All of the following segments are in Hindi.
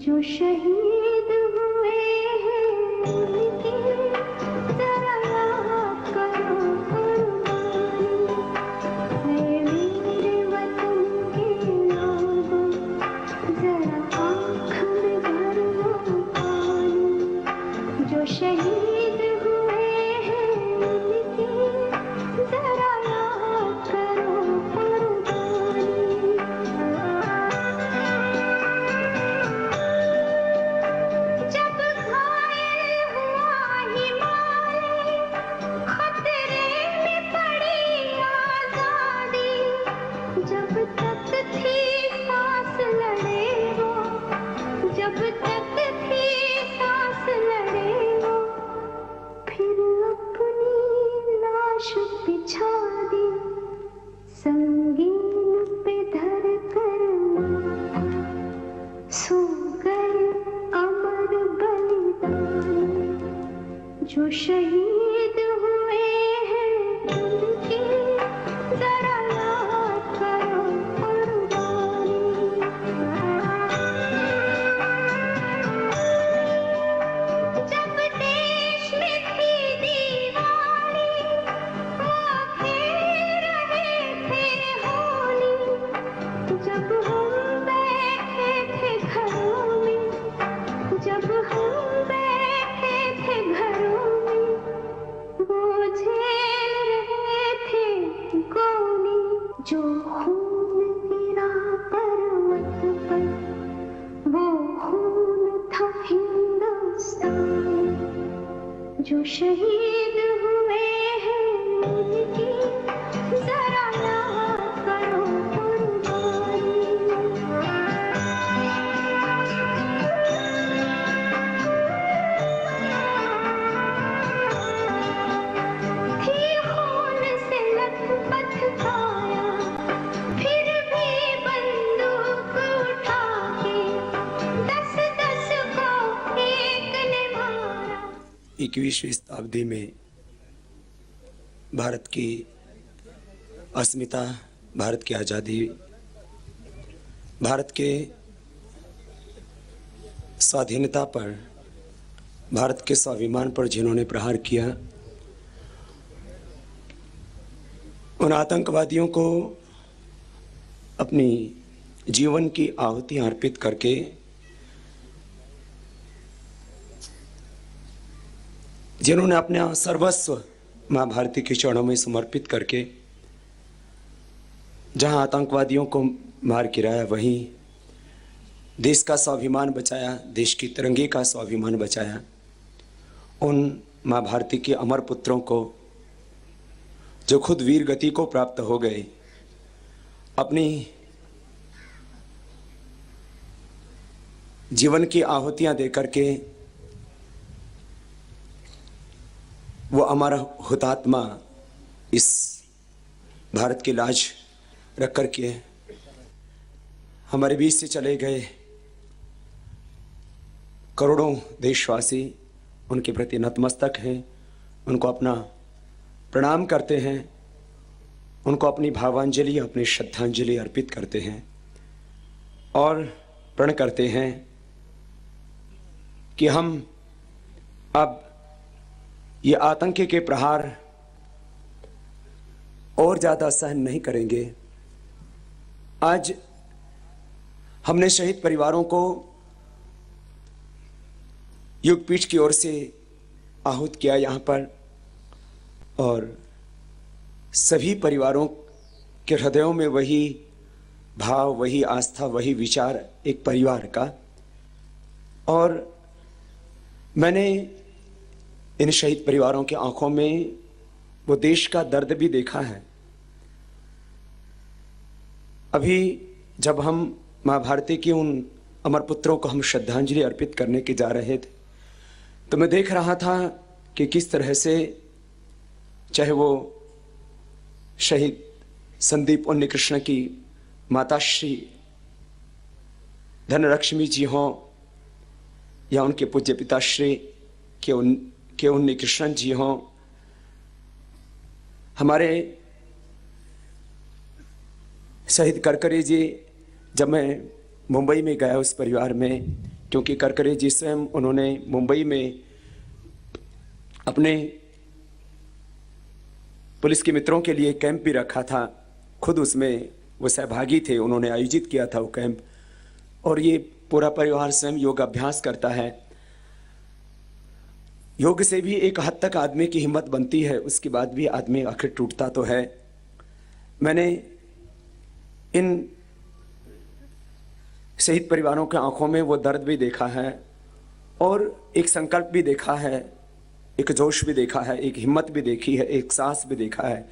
जो शहीद हुए हैं उनकी जरा याद करो कुर्बानी। ऐ मेरे वतन के लोगों, जरा आँख में भरो पानी। जो शहीद हुए हैं उनकी जरा याद करो कुर्बानी। जब घायल हुआ हिमालय, खतरे में पड़ी आजादी। जब तक थी सांस लड़े वो, जब तक थी सांस लड़े वो। फिर अपनी लाश बिछा दी, संगीन पे धर कर माथा। सो गए अमर बलिदानी। जो शहीद हुए हैं उनकी जरा याद करो कुर्बानी। जब देश में थी दीवानी, वो खेल रहे थे होली। जब हम बैठे थे घरों में, जब हम बैठे थे घरों में, वो झेल रहे थे गोली। जो खून गिरा पर्वत पर, वो खून था हिंदुस्तान। जो शहीद हुए हैं उनकी जरा याद करो कुर्बानी। थी खून से लथपथ काया, फिर भी बंदूक उठा के 10-10 को एक ने मारा। 21वीं शताब्दी में भारत की अस्मिता, भारत की आज़ादी, भारत के स्वाधीनता पर, भारत के स्वाभिमान पर जिन्होंने प्रहार किया, उन आतंकवादियों को अपनी जीवन की आहुतियां अर्पित करके जिन्होंने अपना सर्वस्व माँ भारती के चरणों में समर्पित करके जहां आतंकवादियों को मार गिराया, वहीं देश का स्वाभिमान बचाया, देश की तिरंगे का स्वाभिमान बचाया। उन माँ भारती के अमर पुत्रों को जो खुद वीर गति को प्राप्त हो गए, अपनी जीवन की आहुतियां देकर के वो अमर हुतात्मा इस भारत की लाज रख कर के हमारे बीच से चले गए। करोड़ों देशवासी उनके प्रति नतमस्तक हैं, उनको अपना प्रणाम करते हैं, उनको अपनी भावांजलि, अपनी श्रद्धांजलि अर्पित करते हैं और प्रण करते हैं कि हम अब ये आतंकी के प्रहार और ज़्यादा सहन नहीं करेंगे। आज हमने शहीद परिवारों को युगपीठ की ओर से आहूत किया यहाँ पर, और सभी परिवारों के हृदयों में वही भाव, वही आस्था, वही विचार एक परिवार का। और मैंने इन शहीद परिवारों की आंखों में वो देश का दर्द भी देखा है। अभी जब हम माँ भारती की उन अमर पुत्रों को हम श्रद्धांजलि अर्पित करने के जा रहे थे, तो मैं देख रहा था कि किस तरह से, चाहे वो शहीद संदीप उन्नीकृष्ण की माता श्री धनलक्ष्मी जी हों, या उनके पूज्य पिताश्री के उन्नीकृष्ण जी हों, हमारे शहीद करकरे जी, जब मैं मुंबई में गया उस परिवार में, क्योंकि करकरे जी स्वयं उन्होंने मुंबई में अपने पुलिस के मित्रों के लिए कैंप भी रखा था, खुद उसमें वो सहभागी थे, उन्होंने आयोजित किया था वो कैंप। और ये पूरा परिवार स्वयं योग अभ्यास करता है। योग से भी एक हद तक आदमी की हिम्मत बनती है, उसके बाद भी आदमी आखिर टूटता तो है। मैंने इन शहीद परिवारों के आंखों में वो दर्द भी देखा है और एक संकल्प भी देखा है, एक जोश भी देखा है, एक हिम्मत भी देखी है, एक साहस भी देखा है,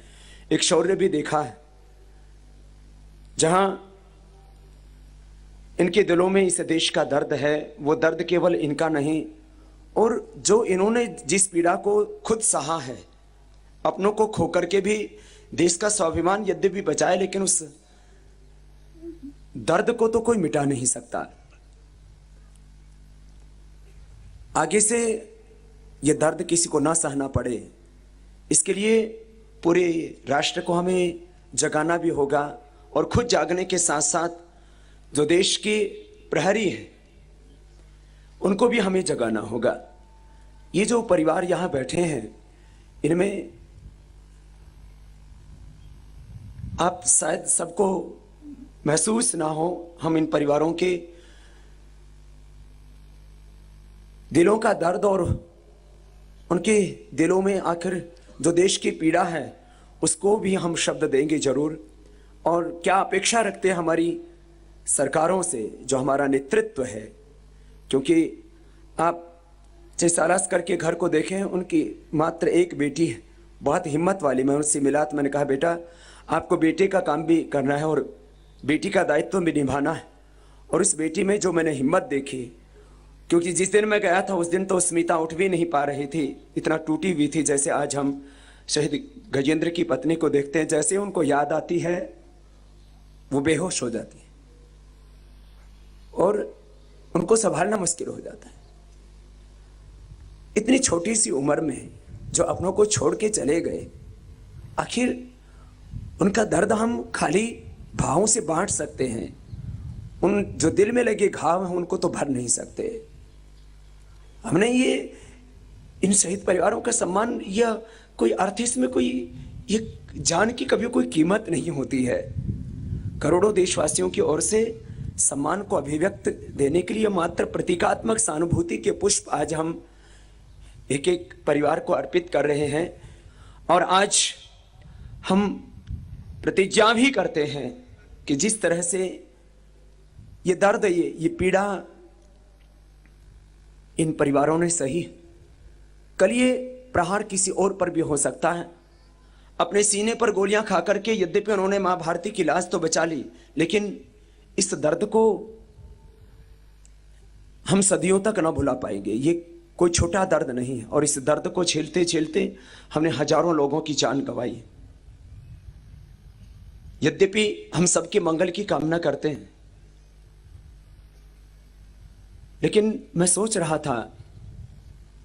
एक शौर्य भी देखा है। जहां इनके दिलों में इस देश का दर्द है, वो दर्द केवल इनका नहीं, और जो इन्होंने जिस पीड़ा को खुद सहा है, अपनों को खोकर के भी देश का स्वाभिमान यद्यपि बचाए, लेकिन उस दर्द को तो कोई मिटा नहीं सकता। आगे से ये दर्द किसी को ना सहना पड़े, इसके लिए पूरे राष्ट्र को हमें जगाना भी होगा, और खुद जागने के साथ साथ जो देश के प्रहरी हैं उनको भी हमें जगाना होगा। ये जो परिवार यहां बैठे हैं, इनमें आप शायद सबको महसूस ना हो, हम इन परिवारों के दिलों का दर्द और उनके दिलों में आखिर जो देश की पीड़ा है उसको भी हम शब्द देंगे जरूर। और क्या अपेक्षा रखते हैं हमारी सरकारों से, जो हमारा नेतृत्व है, क्योंकि आप चाहे सालास्कर के घर को देखें, उनकी मात्र एक बेटी है, बहुत हिम्मत वाली। मैं उनसे मिला तो मैंने कहा, बेटा आपको बेटे का काम भी करना है और बेटी का दायित्व भी निभाना है। और इस बेटी में जो मैंने हिम्मत देखी, क्योंकि जिस दिन मैं गया था उस दिन तो स्मिता उठ भी नहीं पा रही थी, इतना टूटी हुई थी। जैसे आज हम शहीद गजेंद्र की पत्नी को देखते हैं, जैसे उनको याद आती है वो बेहोश हो जाती है और उनको संभालना मुश्किल हो जाता है। इतनी छोटी सी उम्र में जो अपनों को छोड़ के चले गए, आखिर उनका दर्द हम खाली भावों से बांट सकते हैं, उन जो दिल में लगे घाव हैं उनको तो भर नहीं सकते। हमने ये इन शहीद परिवारों का सम्मान, या कोई अर्थ इसमें कोई ये जान की कभी कोई कीमत नहीं होती है। करोड़ों देशवासियों की ओर से सम्मान को अभिव्यक्त देने के लिए मात्र प्रतीकात्मक सहानुभूति के पुष्प आज हम एक एक परिवार को अर्पित कर रहे हैं। और आज हम प्रतिज्ञा भी करते हैं कि जिस तरह से ये दर्द, ये पीड़ा इन परिवारों ने सही, कल ये प्रहार किसी और पर भी हो सकता है। अपने सीने पर गोलियां खा करके यद्यपि उन्होंने मां भारती की लाश तो बचा ली, लेकिन इस दर्द को हम सदियों तक ना भुला पाएंगे। ये कोई छोटा दर्द नहीं है, और इस दर्द को झेलते झेलते हमने हजारों लोगों की जान गंवाई। यद्यपि हम सबके मंगल की कामना करते हैं, लेकिन मैं सोच रहा था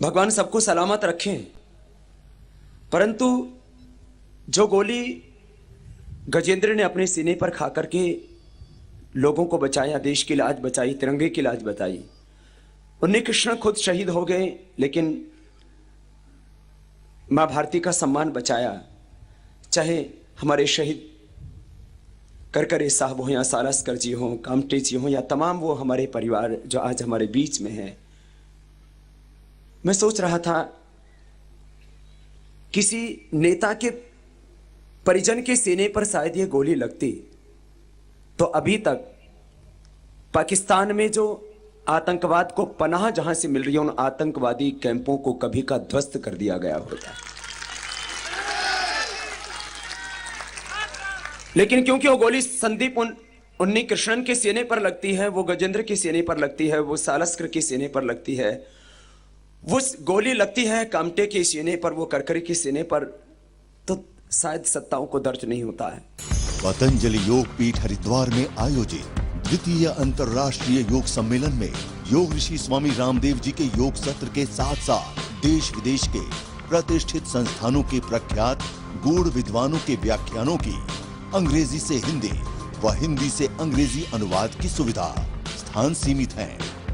भगवान सबको सलामत रखें, परंतु जो गोली गजेंद्र ने अपने सीने पर खा करके लोगों को बचाया, देश की लाज बचाई, तिरंगे की लाज बचाई, उन्नी कृष्ण खुद शहीद हो गए, लेकिन मां भारती का सम्मान बचाया। चाहे हमारे शहीद करकरे साहब हो, या सालास्कर जी हो, कामटे जी हो, या तमाम वो हमारे परिवार जो आज हमारे बीच में हैं। मैं सोच रहा था किसी नेता के परिजन के सीने पर शायद ये गोली लगती तो अभी तक पाकिस्तान में जो आतंकवाद को पनाह जहां से मिल रही है, उन आतंकवादी कैंपों को कभी का ध्वस्त कर दिया गया होता। लेकिन क्योंकि वो गोली संदीप उन्नी कृष्णन के सीने पर लगती है, वो गजेंद्र के सीने पर लगती है, वो सालास्कर के सीने पर लगती है, वो गोली लगती है कामटे के सीने पर, वो करकरे के सीने पर, तो शायद सत्ताओं को दर्ज नहीं होता है। पतंजलि योग पीठ हरिद्वार में आयोजित द्वितीय अंतर्राष्ट्रीय योग सम्मेलन में योग ऋषि स्वामी रामदेव जी के योग सत्र के साथ साथ देश विदेश के प्रतिष्ठित संस्थानों के प्रख्यात गूढ़ विद्वानों के व्याख्यानों की अंग्रेजी से हिंदी व हिंदी से अंग्रेजी अनुवाद की सुविधा। स्थान सीमित है,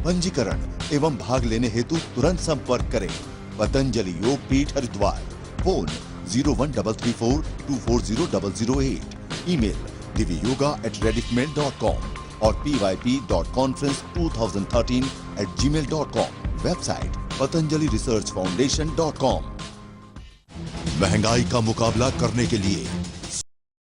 पंजीकरण एवं भाग लेने हेतु तुरंत संपर्क करें। पतंजलि योग पीठ हरिद्वार। फोन 01342400008। ईमेल divyoga@rediffmail.com और pyp.conference2013@gmail.com। Website patanjaliresearchfoundation.com। महंगाई का मुकाबला करने के लिए